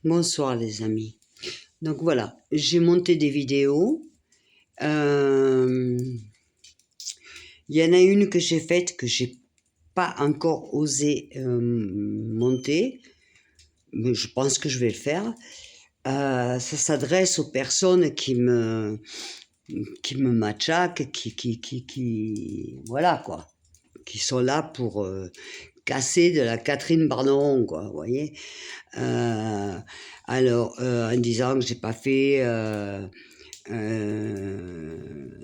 Bonsoir les amis. Donc voilà, j'ai monté des vidéos. Il y en a une que j'ai faite que j'ai pas encore osé monter, mais je pense que je vais le faire. Ça s'adresse aux personnes qui me matraquent, voilà quoi, qui sont là pour casser de la Catherine Barneron, quoi, vous voyez. En disant que j'ai pas fait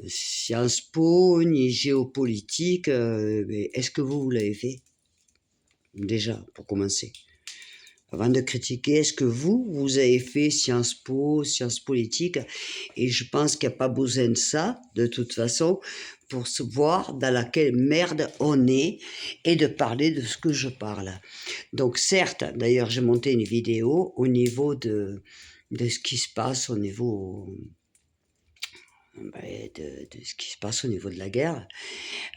Sciences Po ni géopolitique, mais est-ce que vous l'avez fait? Déjà, pour commencer. Avant de critiquer, est-ce que vous avez fait Sciences Po, sciences politiques? Et je pense qu'il n'y a pas besoin de ça, de toute façon, pour se voir dans laquelle merde on est et de parler de ce que je parle. Donc certes, d'ailleurs j'ai monté une vidéo au niveau de ce qui se passe au niveau de ce qui se passe au niveau de la guerre.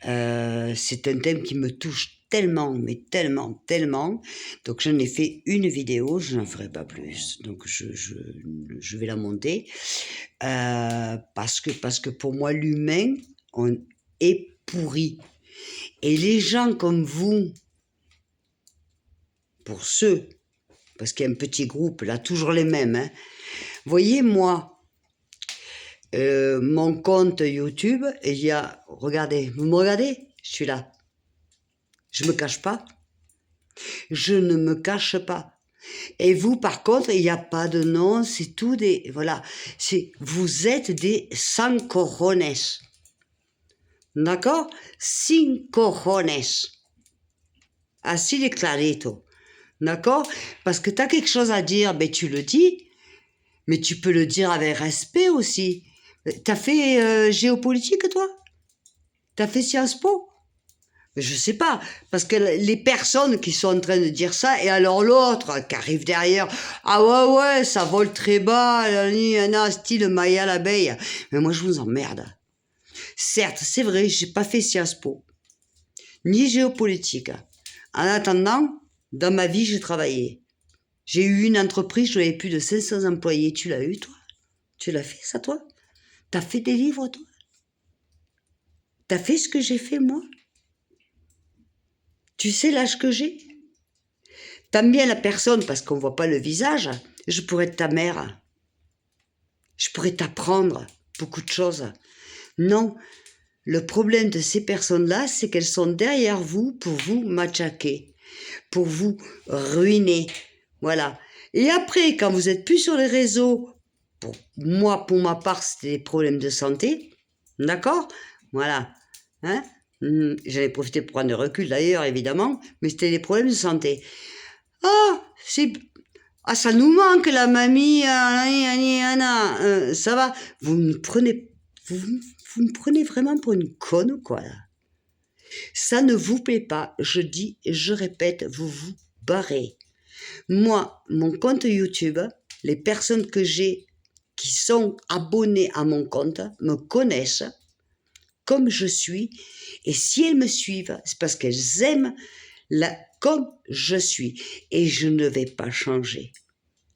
C'est un thème qui me touche tellement, mais tellement, tellement. Donc j'en ai fait une vidéo, je n'en ferai pas plus. Donc je vais la monter parce que pour moi l'humain est pourri. Et les gens comme vous, pour ceux, parce qu'il y a un petit groupe là, toujours les mêmes, hein. Voyez moi. Mon compte YouTube, il y a, regardez, vous me regardez? Je suis là. Je me cache pas. Je ne me cache pas. Et vous, par contre, il n'y a pas de nom, c'est tout des, voilà. Vous êtes des sans cojones. D'accord? Sin cojones. Así de clarito. D'accord? Parce que tu as quelque chose à dire, ben tu le dis, mais tu peux le dire avec respect aussi. T'as fait géopolitique, toi? T'as fait Sciences Po? Je sais pas, parce que les personnes qui sont en train de dire ça, et alors l'autre qui arrive derrière, ah ouais, ça vole très bas, style Maya l'abeille. Mais moi, je vous emmerde. Certes, c'est vrai, j'ai pas fait Sciences Po, ni géopolitique. En attendant, dans ma vie, j'ai travaillé. J'ai eu une entreprise, j'avais plus de 500 employés. Tu l'as eu, toi? Tu l'as fait, ça, toi? T'as fait des livres, toi? T'as fait ce que j'ai fait, moi? Tu sais l'âge que j'ai? T'aimes bien la personne parce qu'on voit pas le visage. Je pourrais être ta mère. Je pourrais t'apprendre beaucoup de choses. Non, le problème de ces personnes-là, c'est qu'elles sont derrière vous pour vous matraquer, pour vous ruiner. Voilà. Et après, quand vous êtes plus sur les réseaux, pour ma part, c'était des problèmes de santé. D'accord? Voilà. Hein? J'en ai profité pour prendre du recul d'ailleurs, évidemment, mais c'était des problèmes de santé. Ah, ça nous manque la mamie, ça va. Vous me prenez vraiment pour une conne ou quoi là? Ça ne vous plaît pas, je dis et je répète, vous vous barrez. Moi, mon compte YouTube, les personnes que j'ai qui sont abonnées à mon compte me connaissent comme je suis, et si elles me suivent, c'est parce qu'elles aiment comme je suis, et je ne vais pas changer.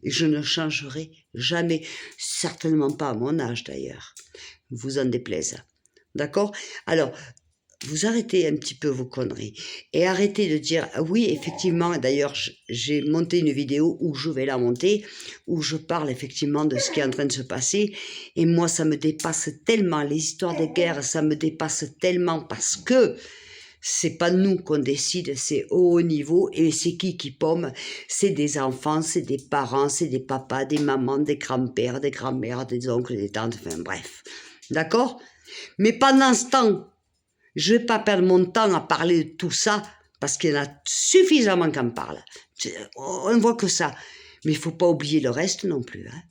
Je ne changerai jamais, certainement pas à mon âge d'ailleurs, vous en déplaise. D'accord? Alors, vous arrêtez un petit peu vos conneries et arrêtez de dire, ah oui, effectivement, d'ailleurs, j'ai monté une vidéo où je vais la monter, où je parle effectivement de ce qui est en train de se passer, et moi, ça me dépasse tellement, les histoires de guerre, ça me dépasse tellement parce que c'est pas nous qu'on décide, c'est au haut niveau, et c'est qui pomme? C'est des enfants, c'est des parents, c'est des papas, des mamans, des grands-pères, des grands-mères, des oncles, des tantes, enfin bref. D'accord? Mais pendant ce temps, je vais pas perdre mon temps à parler de tout ça, parce qu'il y en a suffisamment qui en parlent. On voit que ça. Mais il faut pas oublier le reste non plus. Hein.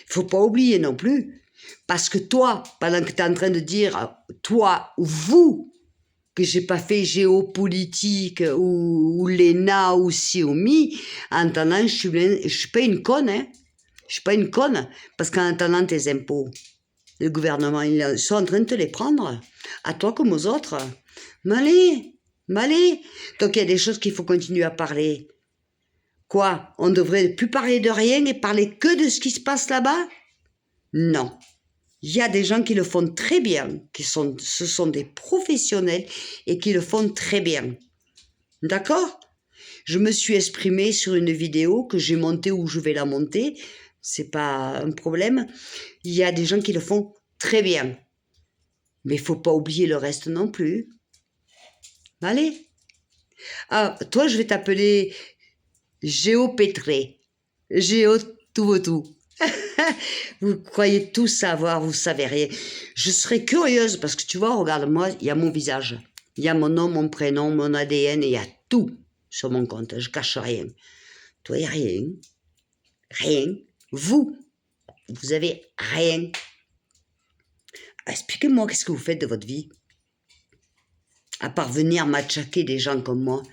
Faut pas oublier non plus. Parce que toi, pendant que tu es en train de dire, toi ou vous, que j'ai pas fait géopolitique ou l'ENA ou ci ou mi, en attendant, je suis pas une conne, hein. Je suis pas une conne, parce qu'en attendant tes impôts, le gouvernement, ils sont en train de te les prendre, à toi comme aux autres. Malé. Donc il y a des choses qu'il faut continuer à parler. Quoi? On devrait plus parler de rien et parler que de ce qui se passe là-bas? Non. Il y a des gens qui le font très bien, ce sont des professionnels et qui le font très bien. D'accord? Je me suis exprimée sur une vidéo que j'ai montée ou je vais la monter. C'est pas un problème. Il y a des gens qui le font très bien. Mais il faut pas oublier le reste non plus. Allez. Ah, toi, je vais t'appeler Géopétré. Géo tout vaut tout. Vous croyez tout savoir, vous savez rien. Je serais curieuse parce que tu vois, regarde-moi, il y a mon visage. Il y a mon nom, mon prénom, mon ADN et il y a tout sur mon compte. Je cache rien. Toi, il n'y a rien. Rien. Vous avez rien. Expliquez-moi qu'est-ce que vous faites de votre vie. À part venir matraquer des gens comme moi.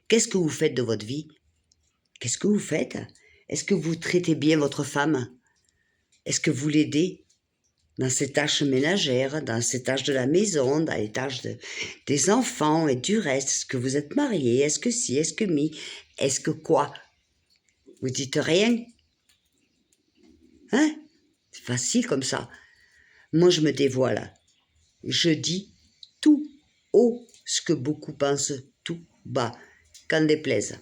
Qu'est-ce que vous faites de votre vie? Qu'est-ce que vous faites? Est-ce que vous traitez bien votre femme? Est-ce que vous l'aidez dans ses tâches ménagères, dans ses tâches de la maison, dans les tâches des enfants et du reste? Est-ce que vous êtes marié? Est-ce que si? Est-ce que mi? Est-ce que quoi? Vous dites rien? Hein? C'est facile comme ça. Moi, je me dévoile. Je dis tout haut ce que beaucoup pensent tout bas, qu'en déplaise.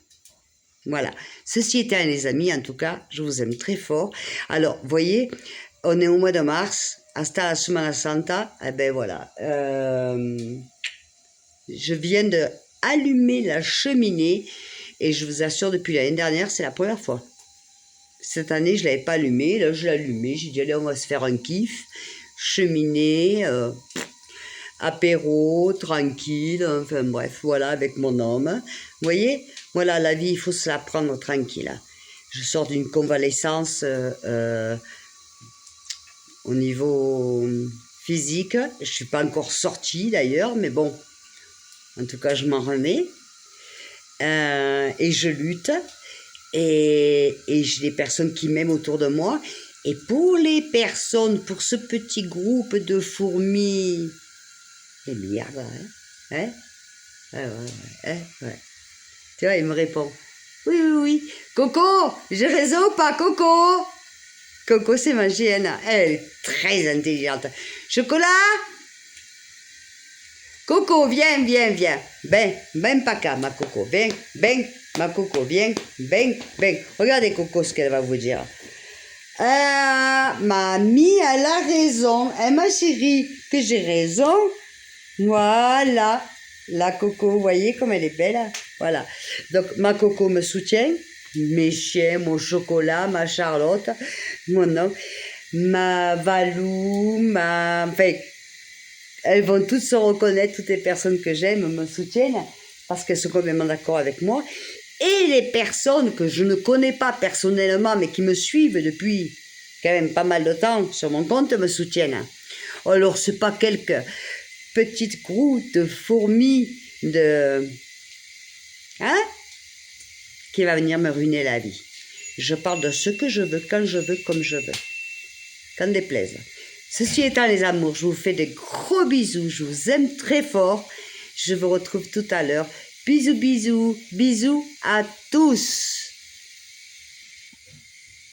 Voilà. Ceci étant, les amis, en tout cas, je vous aime très fort. Alors, vous voyez, on est au mois de mars, hasta la Semana Santa, eh ben voilà. Je viens de allumer la cheminée et je vous assure, depuis l'année dernière, c'est la première fois. Cette année, je ne l'avais pas allumée, là, je l'ai allumée, j'ai dit, allez, on va se faire un kiff. Cheminée, apéro, tranquille, enfin bref, voilà, avec mon homme. Vous voyez, voilà, la vie, il faut se la prendre tranquille. Je sors d'une convalescence au niveau physique. Je ne suis pas encore sortie d'ailleurs, mais bon, en tout cas, je m'en remets. Et je lutte. Et j'ai des personnes qui m'aiment autour de moi. Et pour les personnes, pour ce petit groupe de fourmis, les milliards, hein? Ouais. Tu vois, il me répond. Oui. Coco, j'ai raison ou pas, Coco? Coco, c'est ma chienne. Elle est très intelligente. Chocolat? Coco, viens. Ben pas qu'à, ma Coco. Ben, ma Coco, viens. Ben. Regardez, Coco, ce qu'elle va vous dire. Mamie, elle a raison. Ma chérie, que j'ai raison. Voilà. La Coco, vous voyez comme elle est belle. Voilà. Donc, ma Coco me soutient. Mes chiens, mon chocolat, ma Charlotte, mon homme, ma Valou, enfin, elles vont toutes se reconnaître, toutes les personnes que j'aime me soutiennent parce qu'elles sont complètement d'accord avec moi. Et les personnes que je ne connais pas personnellement, mais qui me suivent depuis quand même pas mal de temps sur mon compte, me soutiennent. Alors, c'est pas quelques petites croûtes de fourmis qui va venir me ruiner la vie. Je parle de ce que je veux, quand je veux, comme je veux. Qu'en déplaise. Ceci étant, les amours, je vous fais des gros bisous. Je vous aime très fort. Je vous retrouve tout à l'heure. Bisous à tous.